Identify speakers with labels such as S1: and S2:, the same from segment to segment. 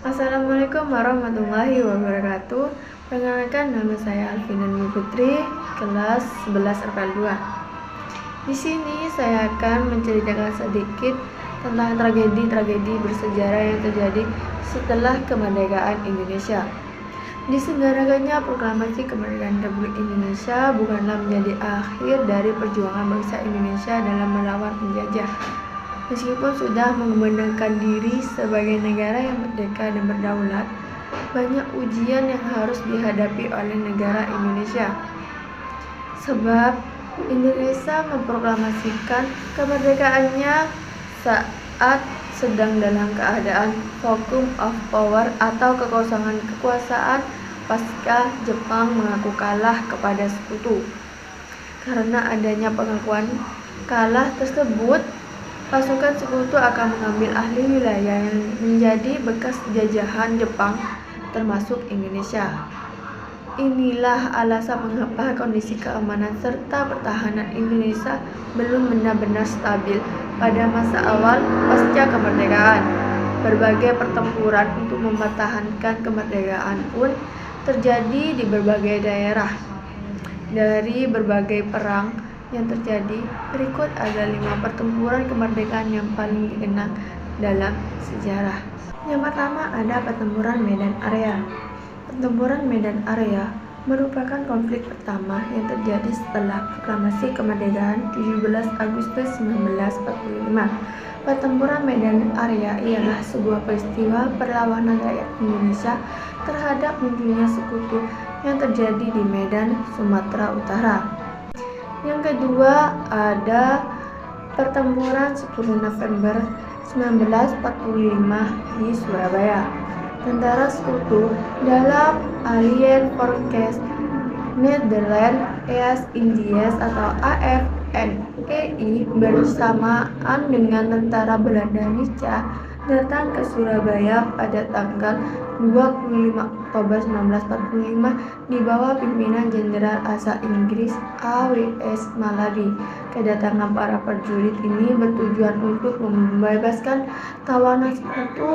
S1: Assalamualaikum warahmatullahi wabarakatuh. Perkenalkan, nama saya Alvina Dwi Putri, kelas 11 RPL 2. Di sini saya akan menceritakan sedikit tentang tragedi-tragedi bersejarah yang terjadi setelah kemerdekaan Indonesia. Diselenggarakannya proklamasi kemerdekaan Republik Indonesia bukanlah menjadi akhir dari perjuangan bangsa Indonesia dalam melawan penjajah. Meskipun sudah mengumandangkan diri sebagai negara yang merdeka dan berdaulat, banyak ujian yang harus dihadapi oleh negara Indonesia. Sebab Indonesia memproklamasikan kemerdekaannya saat sedang dalam keadaan vacuum of power atau kekosongan kekuasaan pasca Jepang mengaku kalah kepada sekutu. Karena adanya pengakuan kalah tersebut, pasukan sekutu akan mengambil alih wilayah yang menjadi bekas jajahan Jepang, termasuk Indonesia. Inilah alasan mengapa kondisi keamanan serta pertahanan Indonesia belum benar-benar stabil pada masa awal pasca kemerdekaan. Berbagai pertempuran untuk mempertahankan kemerdekaan pun terjadi di berbagai daerah. Dari berbagai perang yang terjadi, berikut ada 5 pertempuran kemerdekaan yang paling dikenal dalam sejarah. Yang pertama ada pertempuran Medan Area. Pertempuran Medan Area merupakan konflik pertama yang terjadi setelah proklamasi kemerdekaan 17 Agustus 1945. Pertempuran Medan Area ialah sebuah peristiwa perlawanan rakyat Indonesia terhadap munculnya sekutu yang terjadi di Medan, Sumatera Utara. Yang kedua ada pertempuran 10 November 1945 di Surabaya. Tentara sekutu dalam Allied Forces Nederland East Indies atau AFNEI bersamaan dengan tentara Belanda Nica datang ke Surabaya pada tanggal 25 Oktober 1945 di bawah pimpinan Jenderal Asal Inggris A.W.S. Malabi. Kedatangan para prajurit ini bertujuan untuk membebaskan tawanan sekutu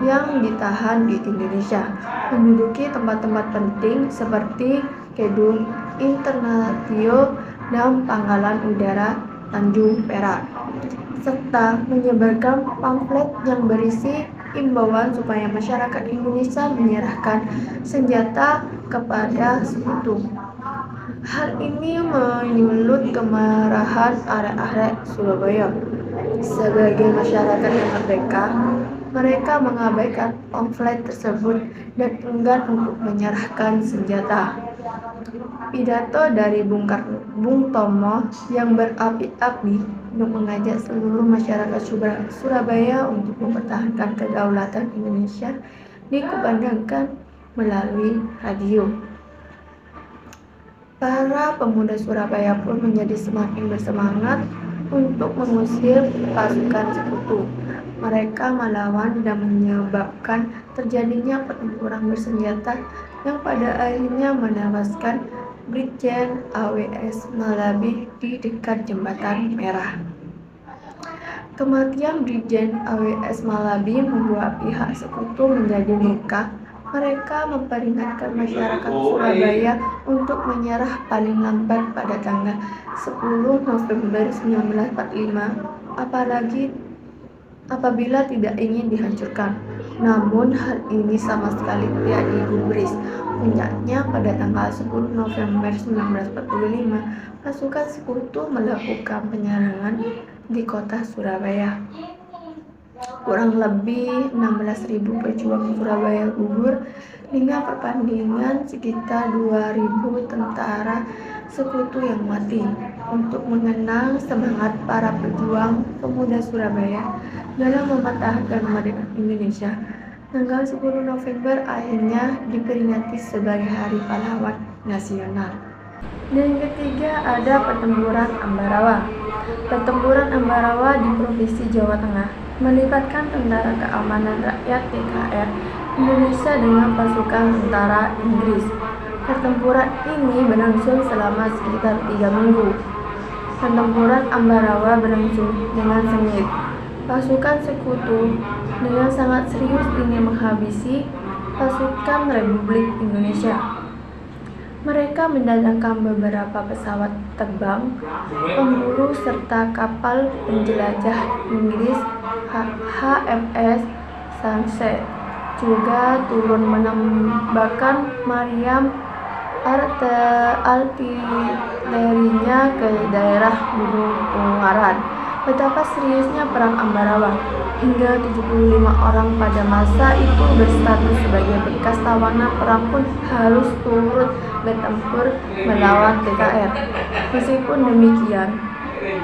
S1: yang ditahan di Indonesia, menduduki tempat-tempat penting seperti Gedung Internatio dan Pangkalan Udara Tanjung Perak, serta menyebarkan pamflet yang berisi imbauan supaya masyarakat Indonesia menyerahkan senjata kepada sekutu. Hal ini menyulut kemarahan arek-arek Surabaya. Sebagai masyarakat yang merdeka, mereka mengabaikan pamflet tersebut dan enggan untuk menyerahkan senjata. Pidato dari Bung Tomo yang berapi-api untuk mengajak seluruh masyarakat Surabaya untuk mempertahankan kedaulatan Indonesia dikumandangkan melalui radio. Para pemuda Surabaya pun menjadi semakin bersemangat untuk mengusir pasukan sekutu. Mereka melawan dan menyebabkan terjadinya pertempuran bersenjata yang pada akhirnya menewaskan Brigjen A.W.S. Malabi di dekat Jembatan Merah. Kematian Brigjen A.W.S. Malabi membuat pihak sekutu menjadi murka. Mereka memperingatkan masyarakat Surabaya untuk menyerah paling lambat pada tanggal 10 November 1945, apabila tidak ingin dihancurkan. Namun hal ini sama sekali tidak digubris. Puncaknya pada tanggal 10 November 1945, pasukan sekutu melakukan penyerangan di kota Surabaya. Kurang lebih 16.000 pejuang Surabaya gugur dengan perbandingan sekitar 2.000 tentara sekutu yang mati. Untuk mengenang semangat para pejuang pemuda Surabaya dalam mempertahankan kemerdekaan Indonesia, tanggal 10 November akhirnya diperingati sebagai Hari Pahlawan Nasional. Dan yang ketiga ada pertempuran Ambarawa. Pertempuran Ambarawa di Provinsi Jawa Tengah melibatkan Tentara Keamanan Rakyat TKR Indonesia dengan pasukan tentara Inggris. Pertempuran ini berlangsung selama sekitar 3 minggu. Pertempuran Ambarawa berlangsung dengan sengit. Pasukan sekutu dengan sangat serius ingin menghabisi pasukan Republik Indonesia. Mereka mendatangkan beberapa pesawat terbang, pemburu serta kapal penjelajah Inggris HMS Sunset juga turun menembakkan meriam artilerinya ke daerah Gunung Ungaran. Betapa seriusnya Perang Ambarawa, hingga 75 orang pada masa itu berstatus sebagai bekas tawanan perang pun harus turut bertempur melawan TKR. Meskipun demikian,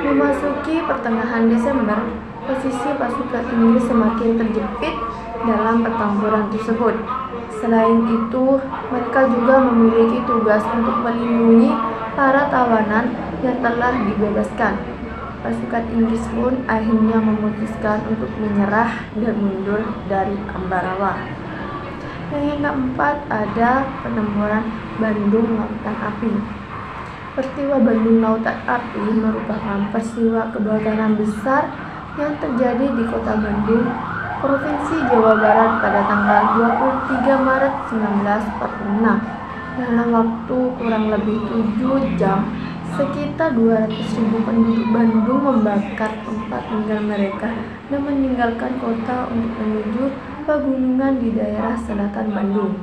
S1: memasuki pertengahan Desember, posisi pasukan Inggris semakin terjepit dalam pertempuran tersebut. Selain itu, mereka juga memiliki tugas untuk melindungi para tawanan yang telah dibebaskan. Pasukan Inggris pun akhirnya memutuskan untuk menyerah dan mundur dari Ambarawa. Yang keempat ada penemburan Bandung Lautan Api. Peristiwa Bandung Lautan Api merupakan peristiwa kebakaran besar yang terjadi di Kota Bandung, Provinsi Jawa Barat pada tanggal 23 Maret 1946. Dalam waktu kurang lebih 7 jam, sekitar 200.000 penduduk Bandung membakar tempat tinggal mereka dan meninggalkan kota untuk menuju pegunungan di daerah selatan Bandung.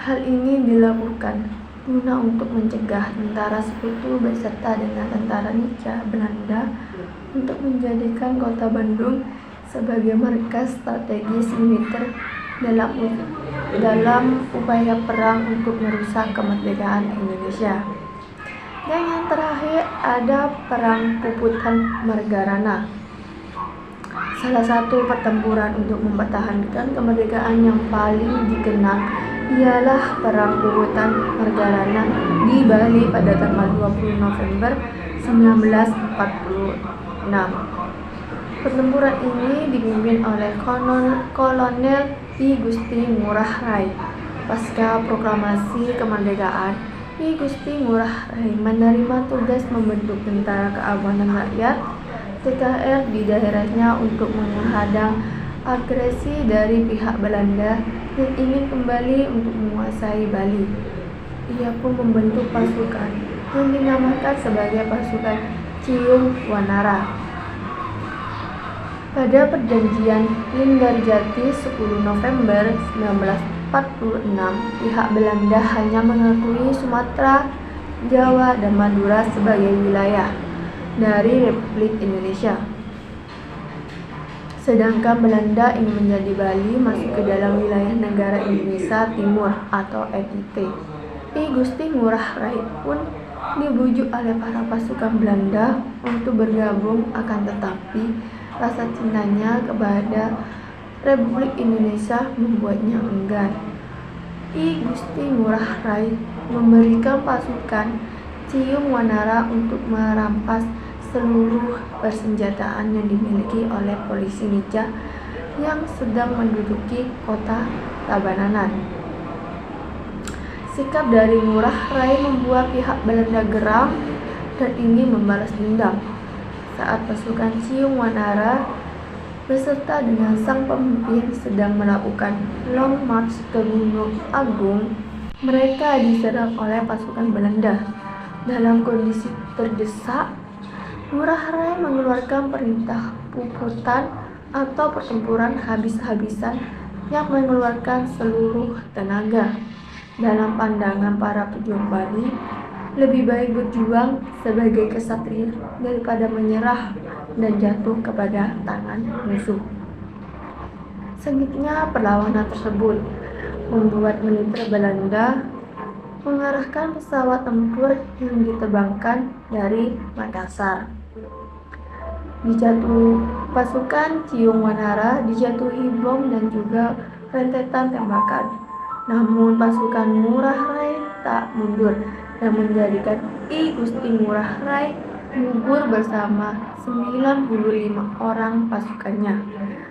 S1: Hal ini dilakukan guna untuk mencegah tentara sekutu beserta dengan tentara Nica Belanda untuk menjadikan kota Bandung sebagai markas strategis militer dalam upaya perang untuk merusak kemerdekaan Indonesia. Dan yang terakhir ada Perang Puputan Margarana. Salah satu pertempuran untuk mempertahankan kemerdekaan yang paling dikenang ialah Perang Puputan Margarana di Bali pada tanggal 20 November 1946. Pertempuran ini dipimpin oleh Kolonel I Gusti Ngurah Rai. Pasca proklamasi kemerdekaan, I Gusti Ngurah Rai menerima tugas membentuk Tentara Keamanan Rakyat TKR di daerahnya untuk menghadang agresi dari pihak Belanda yang ingin kembali untuk menguasai Bali. Ia pun membentuk pasukan yang dinamakan sebagai pasukan Ciung Wanara. Pada perjanjian Linggarjati 10 November 1946, pihak Belanda hanya mengakui Sumatera, Jawa, dan Madura sebagai wilayah dari Republik Indonesia. Sedangkan Belanda ingin menjadi Bali masuk ke dalam wilayah negara Indonesia Timur atau NIT. I Gusti Ngurah Rai pun dibujuk oleh para pasukan Belanda untuk bergabung, akan tetapi rasa cintanya kepada Republik Indonesia membuatnya enggan. I Gusti Ngurah Rai memberikan pasukan Ciung Wanara untuk merampas seluruh persenjataan yang dimiliki oleh polisi Nica yang sedang menduduki kota Tabanan. Sikap dari Ngurah Rai membuat pihak Belanda geram dan ingin membalas dendam. Saat pasukan Ciung Wanara beserta dengan sang pemimpin sedang melakukan long march ke Gunung Agung, mereka diserang oleh pasukan Belanda. Dalam kondisi terdesak, Ngurah Rai mengeluarkan perintah puputan atau pertempuran habis-habisan yang mengeluarkan seluruh tenaga. Dalam pandangan para pejuang Bali, lebih baik berjuang sebagai kesatria daripada menyerah dan jatuh kepada tangan musuh. Sengitnya perlawanan tersebut membuat militer Belanda mengarahkan pesawat tempur yang diterbangkan dari Makassar. Pasukan Ciung Wanara dijatuhi bom dan juga rentetan tembakan. Namun pasukan Ngurah Rai tak mundur dan menjadikan I Gusti Ngurah Rai gugur bersama 95 orang pasukannya,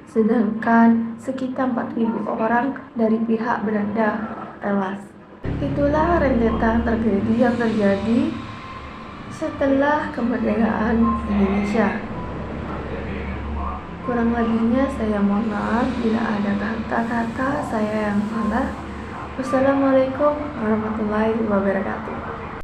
S1: sedangkan sekitar 4.000 orang dari pihak Belanda tewas. Itulah rentetan tragedi yang terjadi setelah kemerdekaan Indonesia. Kurang lebihnya saya mohon maaf bila ada kata-kata saya yang salah. Wassalamualaikum warahmatullahi wabarakatuh.